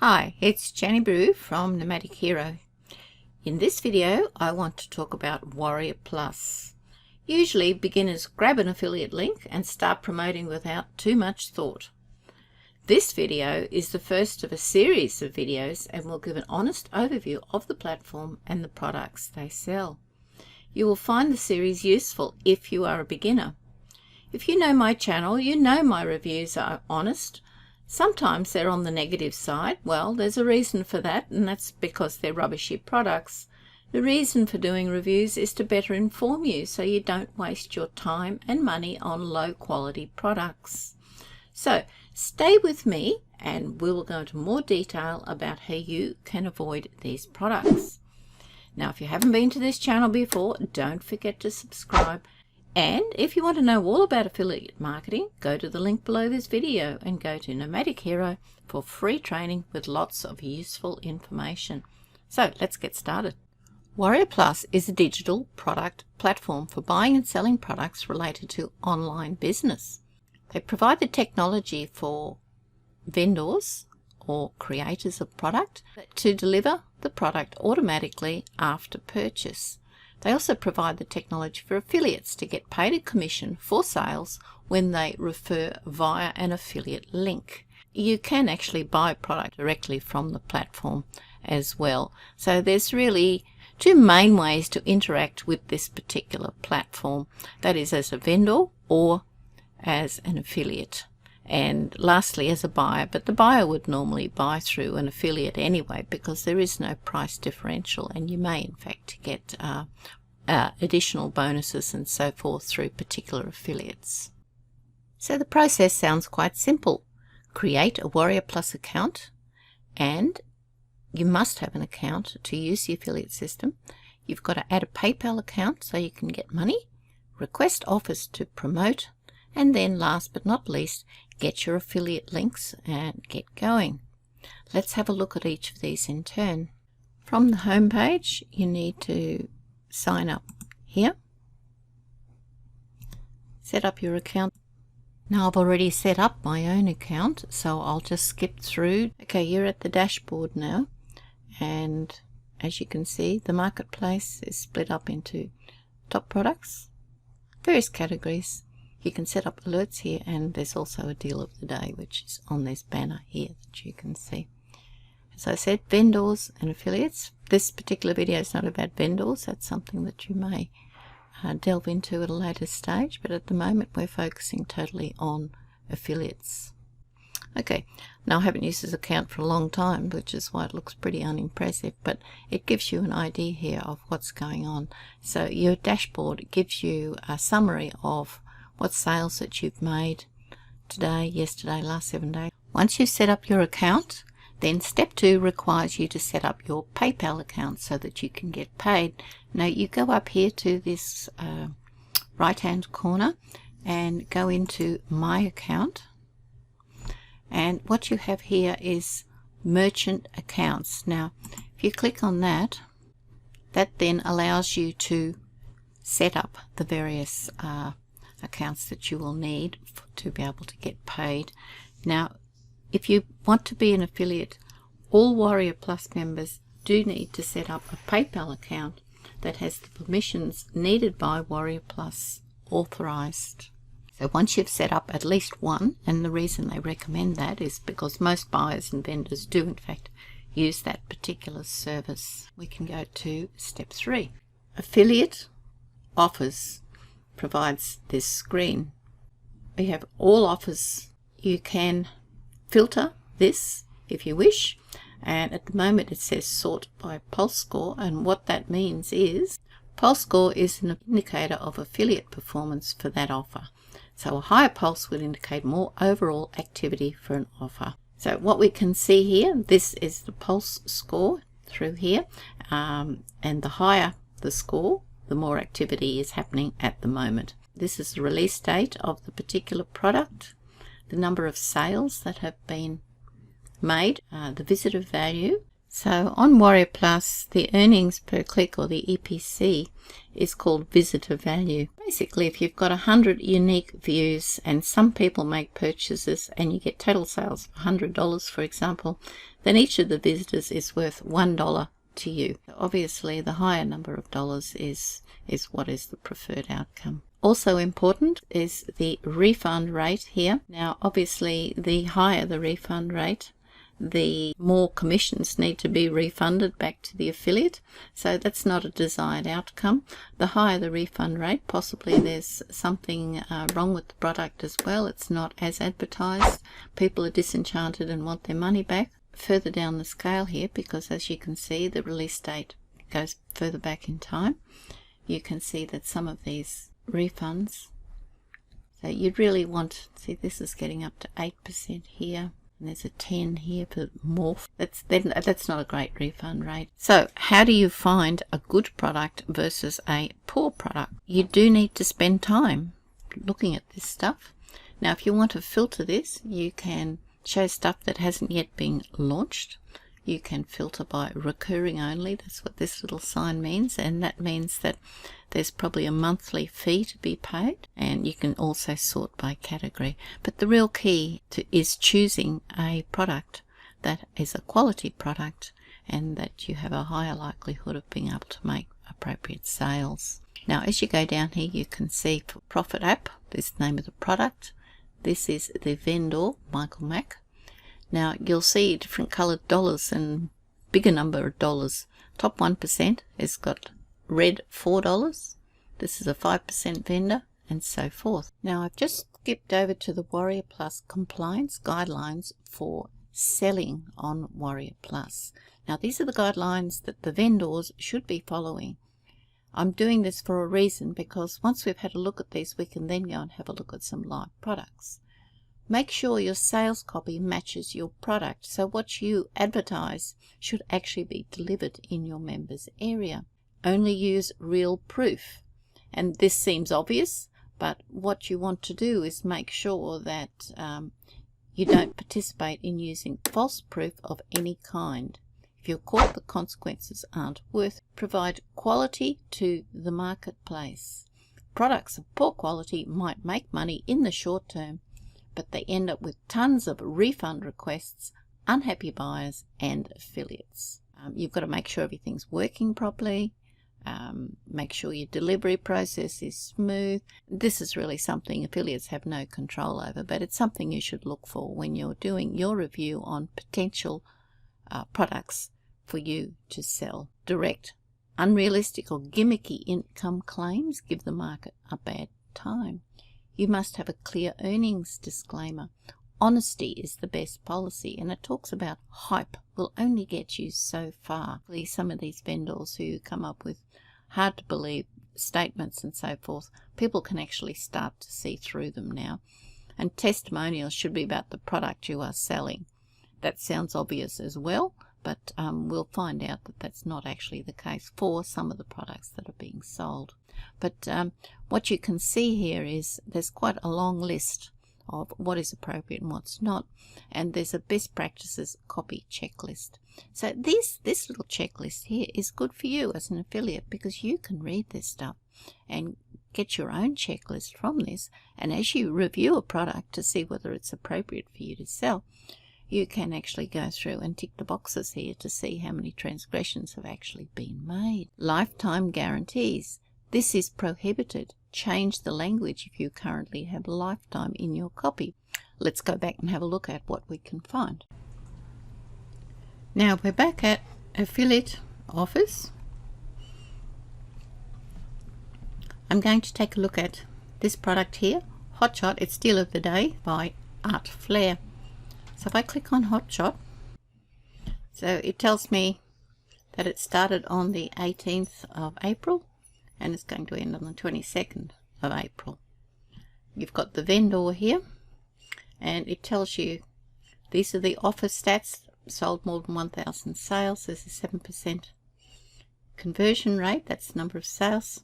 Hi, it's Jenny Brew from Nomadic Hero. In this video, I want to talk about WarriorPlus. Usually, beginners grab an affiliate link and start promoting without too much thought. This video is the first of a series of videos and will give an honest overview of the platform and the products they sell. You will find the series useful if you are a beginner. If you know my channel, you know my reviews are honest. Sometimes they're on the negative side. Well, there's a reason for that, and that's because they're rubbishy products. The reason for doing reviews is to better inform you so you don't waste your time and money on low quality products. So stay with me and we'll go into more detail about how you can avoid these products. Now, if you haven't been to this channel before, don't forget to subscribe. And if you want to know all about affiliate marketing, go to the link below this video and go to Nomadic Hero for free training with lots of useful information. So let's get started. WarriorPlus is a digital product platform for buying and selling products related to online business. They provide the technology for vendors or creators of product to deliver the product automatically after purchase. They also provide the technology for affiliates to get paid a commission for sales when they refer via an affiliate link. You can actually buy product directly from the platform as well. So there's really two main ways to interact with this particular platform. That is as a vendor or as an affiliate. And lastly, as a buyer, but the buyer would normally buy through an affiliate anyway because there is no price differential, and you may in fact get additional bonuses and so forth through particular affiliates. So the process sounds quite simple. Create a WarriorPlus account, and you must have an account to use the affiliate system. You've got to add a PayPal account so you can get money, request offers to promote, and then last but not least, get your affiliate links and get going. Let's have a look at each of these in turn. From the home page, you need to sign up here. Set up your account. Now I've already set up my own account, so I'll just skip through. Okay, you're at the dashboard now, and as you can see, the marketplace is split up into top products, various categories. You can set up alerts here, and there's also a deal of the day which is on this banner here that you can see. As I said, vendors and affiliates. This particular video is not about vendors. That's something that you may delve into at a later stage, but at the moment we're focusing totally on affiliates. Okay, now I haven't used this account for a long time, which is why it looks pretty unimpressive, but it gives you an idea here of what's going on. So your dashboard gives you a summary of what sales that you've made today, yesterday, last 7 days. Once you've set up your account, then step 2 requires you to set up your PayPal account so that you can get paid. Now you go up here to this right hand corner and go into My Account, and what you have here is Merchant Accounts. Now if you click on that, that then allows you to set up the various accounts that you will need to be able to get paid. Now if you want to be an affiliate, all WarriorPlus members do need to set up a PayPal account that has the permissions needed by WarriorPlus authorized. So once you've set up at least one, and the reason they recommend that is because most buyers and vendors do in fact use that particular service. We can go to step 3. Affiliate offers provides this screen. We have all offers. You can filter this if you wish, and at the moment it says sort by pulse score, and what that means is pulse score is an indicator of affiliate performance for that offer. So a higher pulse would indicate more overall activity for an offer. So what we can see here, this is the pulse score through here, and the higher the score, the more activity is happening at the moment. This is the release date of the particular product, the number of sales that have been made, the visitor value, So on WarriorPlus, the earnings per click, or the EPC, is called visitor value. Basically, if you've got 100 unique views and some people make purchases and you get total sales of $100, for example, then each of the visitors is worth $1 to you. Obviously, the higher number of dollars is what is the preferred outcome. Also important is the refund rate here. Now, obviously, the higher the refund rate, the more commissions need to be refunded back to the affiliate, so that's not a desired outcome. The higher the refund rate, possibly there's something wrong with the product as well. It's not as advertised. People are disenchanted and want their money back. Further down the scale here, because as you can see, the release date goes further back in time, you can see that some of these refunds, so you'd really want, see, this is getting up to 8% here. And there's a 10 here for morph. That's not a great refund rate. So how do you find a good product versus a poor product? You do need to spend time looking at this stuff. Now, if you want to filter this, you can show stuff that hasn't yet been launched. You can filter by recurring only. That's what this little sign means, and that means that there's probably a monthly fee to be paid, and you can also sort by category. But the real key is choosing a product that is a quality product and that you have a higher likelihood of being able to make appropriate sales. Now, as you go down here, you can see for Profit App, this is the name of the product. This is the vendor, Michael Mack. Now, you'll see different coloured dollars and bigger number of dollars. Top 1% has got red $4. This is a 5% vendor, and so forth. Now, I've just skipped over to the WarriorPlus compliance guidelines for selling on WarriorPlus. Now, these are the guidelines that the vendors should be following. I'm doing this for a reason, because once we've had a look at these, we can then go and have a look at some live products. Make sure your sales copy matches your product, so what you advertise should actually be delivered in your members area. Only use real proof. And this seems obvious, but what you want to do is make sure that you don't participate in using false proof of any kind. If you're caught, the consequences aren't worth it. Provide quality to the marketplace. Products of poor quality might make money in the short term, but they end up with tons of refund requests, unhappy buyers, and affiliates. You've got to make sure everything's working properly. Make sure your delivery process is smooth. This is really something affiliates have no control over, but it's something you should look for when you're doing your review on potential products for you to sell. Direct, unrealistic or gimmicky income claims give the market a bad time. You must have a clear earnings disclaimer. Honesty is the best policy, and it talks about hype will only get you so far. Some of these vendors who come up with hard to believe statements and so forth, people can actually start to see through them now. And testimonials should be about the product you are selling. That sounds obvious as well, but we'll find out that that's not actually the case for some of the products that are being sold. But what you can see here is there's quite a long list of what is appropriate and what's not, and there's a best practices copy checklist. So this little checklist here is good for you as an affiliate, because you can read this stuff and get your own checklist from this, and as you review a product to see whether it's appropriate for you to sell, you can actually go through and tick the boxes here to see how many transgressions have actually been made. Lifetime guarantees. This is prohibited. Change the language if you currently have lifetime in your copy. Let's go back and have a look at what we can find. Now we're back at affiliate offers. I'm going to take a look at this product here, Hotshot. It's Deal of the Day by Art Flair. So if I click on Hotshot, so it tells me that it started on the 18th of April and it's going to end on the 22nd of April. You've got the vendor here, and it tells you these are the offer stats. Sold more than 1,000 sales. There's a 7% conversion rate. That's the number of sales.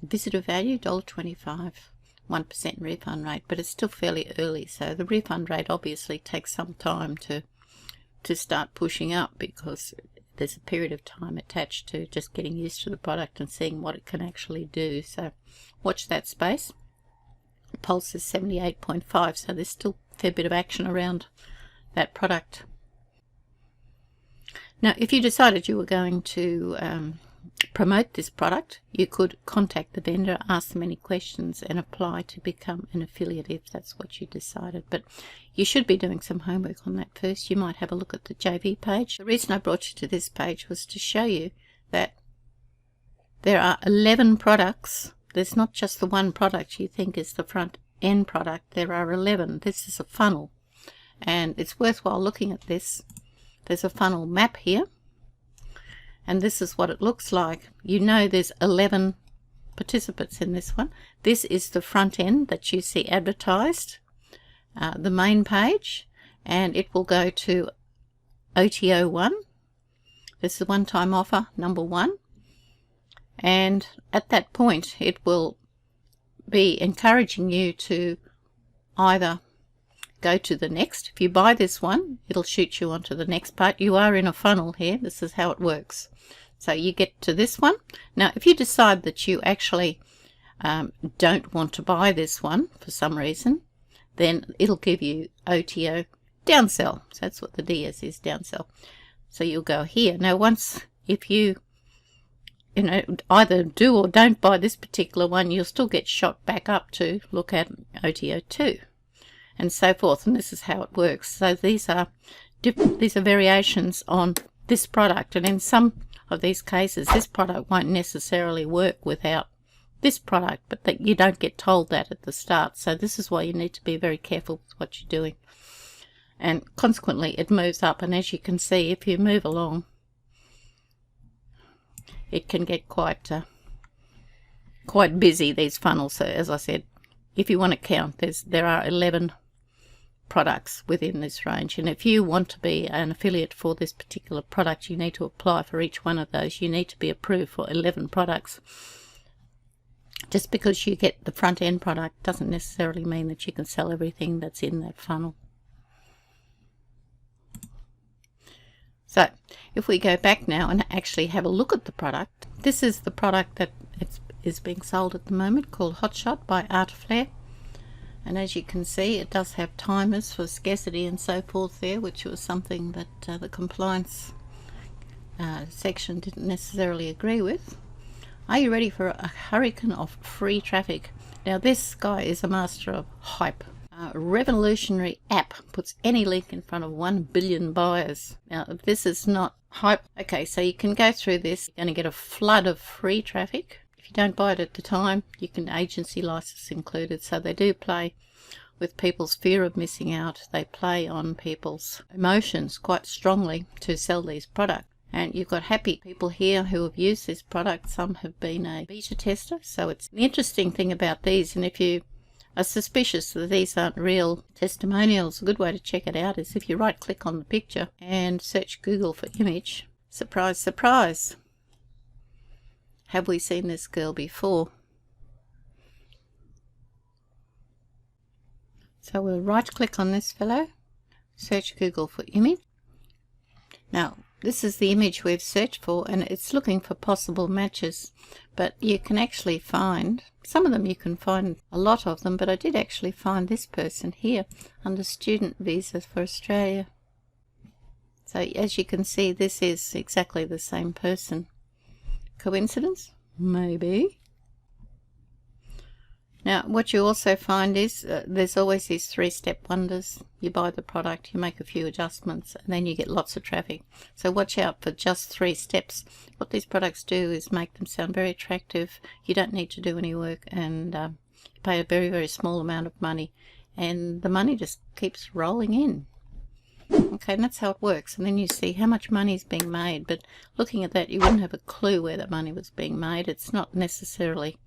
Visitor value $1.25. 1% refund rate, but it's still fairly early, so the refund rate obviously takes some time to to start pushing up, because there's a period of time attached to just getting used to the product and seeing what it can actually do. So watch that space. Pulse is 78.5, so there's still a fair bit of action around that product. Now, if you decided you were going to promote this product, you could contact the vendor, ask them any questions, and apply to become an affiliate if that's what you decided. But you should be doing some homework on that first. You might have a look at the JV page. The reason I brought you to this page was to show you that there are 11 products. There's not just the one product you think is the front end product. There are 11. This is a funnel, and it's worthwhile looking at this. There's a funnel map here, and this is what it looks like. You know there's 11 participants in this one. This is the front end that you see advertised, the main page, and it will go to OTO 1. This is a one-time offer, number 1. And at that point, it will be encouraging you to either go to the next. If you buy this one, it'll shoot you onto the next part. You are in a funnel here. This is how it works. So you get to this one. Now, if you decide that you actually don't want to buy this one for some reason, then it'll give you OTO downsell. So that's what the DS is, downsell. So you'll go here. Now, if you either do or don't buy this particular one, you'll still get shot back up to look at OTO 2. And so forth, and this is how it works. So these are variations on this product, and in some of these cases this product won't necessarily work without this product, but that you don't get told that at the start. So this is why you need to be very careful with what you're doing, and consequently it moves up. And as you can see, if you move along, it can get quite busy, these funnels. So as I said, if you want to count, there are 11 products within this range, and if you want to be an affiliate for this particular product, you need to apply for each one of those. You need to be approved for 11 products. Just because you get the front end product doesn't necessarily mean that you can sell everything that's in that funnel. So if we go back now and actually have a look at the product, this is the product that is being sold at the moment, called Hotshot by Art Flair. And as you can see, it does have timers for scarcity and so forth there, which was something that the compliance section didn't necessarily agree with. Are you ready for a hurricane of free traffic? Now, this guy is a master of hype. Revolutionary app puts any link in front of 1 billion buyers. Now, if this is not hype, okay, so you can go through this. You're going to get a flood of free traffic. If you don't buy it at the time, you can agency license included. So they do play with people's fear of missing out. They play on people's emotions quite strongly to sell these products. And you've got happy people here who have used this product. Some have been a beta tester. So it's the interesting thing about these. And if you are suspicious that these aren't real testimonials, a good way to check it out is if you right click on the picture and search Google for image. Surprise, surprise. Have we seen this girl before? So we'll right click on this fellow, search Google for image. Now this is the image we've searched for, and it's looking for possible matches, but you can actually find some of them. You can find a lot of them, but I did actually find this person here under student visas for Australia. So as you can see, this is exactly the same person. Coincidence? Maybe. Now, what you also find is there's always these 3-step wonders. You buy the product, you make a few adjustments, and then you get lots of traffic. So watch out for just 3 steps. What these products do is make them sound very attractive. You don't need to do any work, and you pay a very, very small amount of money, and the money just keeps rolling in. Okay, and that's how it works. And then you see how much money is being made. But looking at that, you wouldn't have a clue where that money was being made. It's not necessarily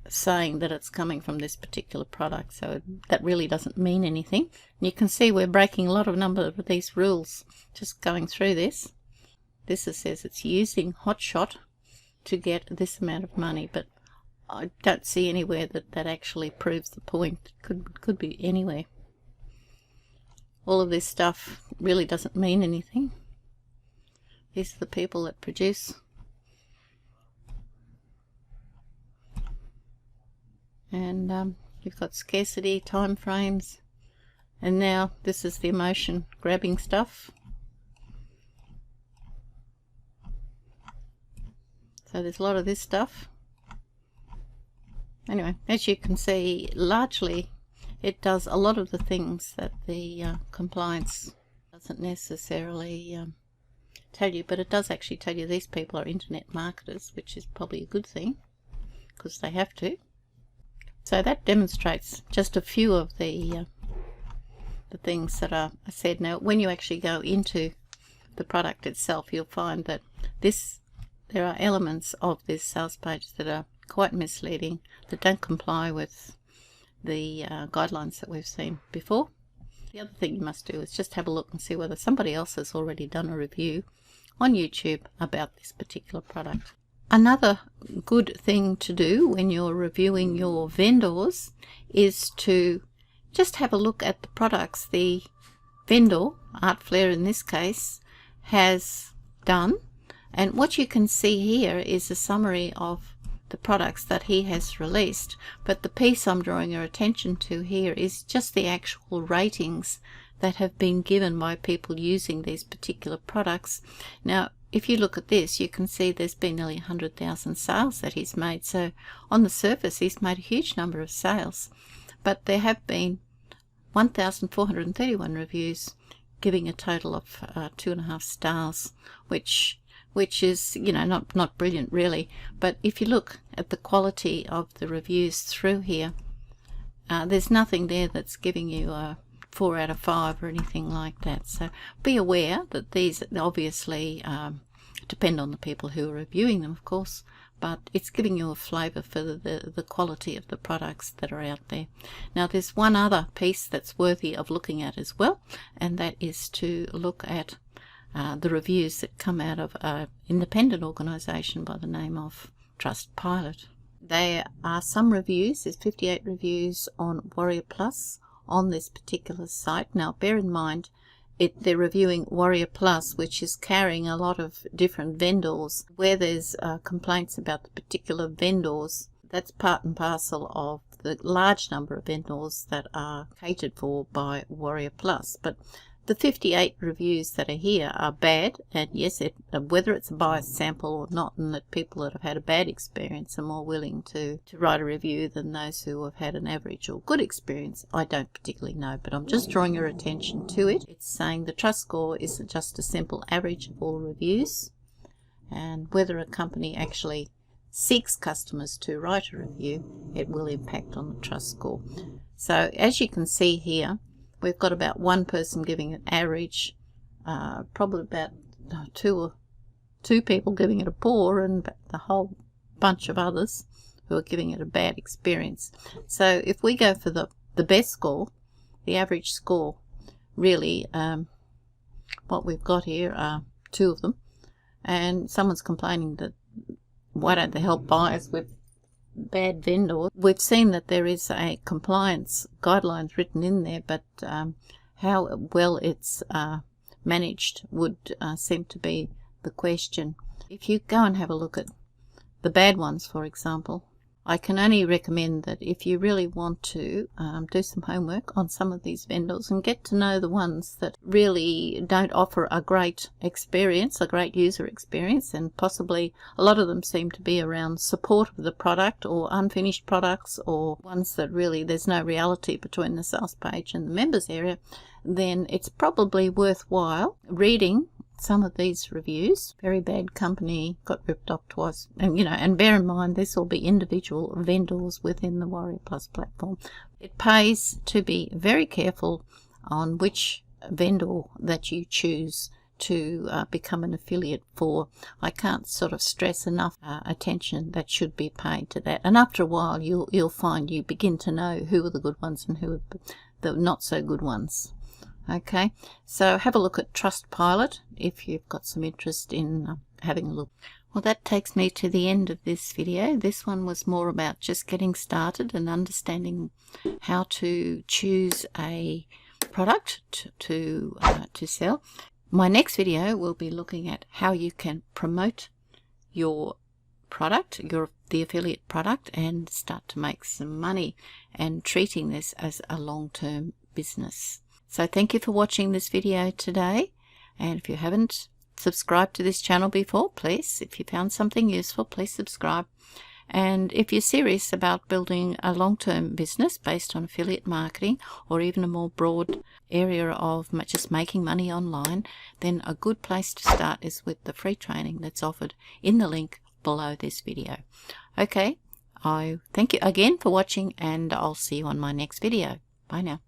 saying that it's coming from this particular product, so that really doesn't mean anything. And you can see we're breaking a lot of number of these rules just going through this. This says it's using Hotshot to get this amount of money, but I don't see anywhere that actually proves the point. It could be anywhere. all of this stuff really doesn't mean anything. These are the people that produce. And you've got scarcity, time frames, and now this is the emotion grabbing stuff. So there's a lot of this stuff. Anyway, as you can see, largely it does a lot of the things that the compliance doesn't necessarily tell you, but it does actually tell you these people are internet marketers, which is probably a good thing because they have to. So that demonstrates just a few of the things that are said. Now, when you actually go into the product itself, you'll find that there are elements of this sales page that are quite misleading, that don't comply with the guidelines that we've seen before. The other thing you must do is just have a look and see whether somebody else has already done a review on YouTube about this particular product. Another good thing to do when you're reviewing your vendors is to just have a look at the products the vendor, Art Flair in this case, has done. And what you can see here is a summary of the products that he has released, but the piece I'm drawing your attention to here is just the actual ratings that have been given by people using these particular products. Now, if you look at this, you can see there's been nearly 100,000 sales that he's made. So on the surface, he's made a huge number of sales, but there have been 1,431 reviews, giving a total of 2.5 stars, which is, you know, not brilliant really. But if you look at the quality of the reviews through here, there's nothing there that's giving you a 4 out of 5 or anything like that. So be aware that these obviously depend on the people who are reviewing them, of course, but it's giving you a flavour for the quality of the products that are out there. Now, there's one other piece that's worthy of looking at as well, and that is to look at the reviews that come out of an independent organisation by the name of Trustpilot. There are some reviews. There's 58 reviews on WarriorPlus on this particular site. Now, bear in mind, they're reviewing WarriorPlus, which is carrying a lot of different vendors. Where there's complaints about the particular vendors, that's part and parcel of the large number of vendors that are catered for by WarriorPlus. But the 58 reviews that are here are bad, and yes, whether it's a biased sample or not, and that people that have had a bad experience are more willing to write a review than those who have had an average or good experience, I don't particularly know, but I'm just drawing your attention to it. It's saying the trust score is just a simple average of all reviews, and whether a company actually seeks customers to write a review, it will impact on the trust score. So as you can see here, we've got about one person giving an average, probably about two people giving it a poor, and the whole bunch of others who are giving it a bad experience. So if we go for the best score, the average score, really what we've got here are 2 of them, and someone's complaining that why don't they help buyers with bad vendors. We've seen that there is a compliance guidelines written in there, but how well it's managed would seem to be the question. If you go and have a look at the bad ones, for example, I can only recommend that if you really want to do some homework on some of these vendors and get to know the ones that really don't offer a great experience, a great user experience, and possibly a lot of them seem to be around support of the product or unfinished products, or ones that really there's no reality between the sales page and the members area, then it's probably worthwhile reading some of these reviews. Very bad company, got ripped off twice, and and bear in mind this will be individual vendors within the WarriorPlus platform. It pays to be very careful on which vendor that you choose to become an affiliate for. I can't sort of stress enough attention that should be paid to that, and after a while you'll find you begin to know who are the good ones and who are the not so good ones. Okay, so have a look at Trustpilot if you've got some interest in having a look. Well, that takes me to the end of this video. This one was more about just getting started and understanding how to choose a product to sell. My next video will be looking at how you can promote your product, the affiliate product, and start to make some money, and treating this as a long-term business. So thank you for watching this video today, and if you haven't subscribed to this channel before, please, if you found something useful, please subscribe. And if you're serious about building a long-term business based on affiliate marketing, or even a more broad area of just making money online, then a good place to start is with the free training that's offered in the link below this video. Okay, I thank you again for watching, and I'll see you on my next video. Bye now.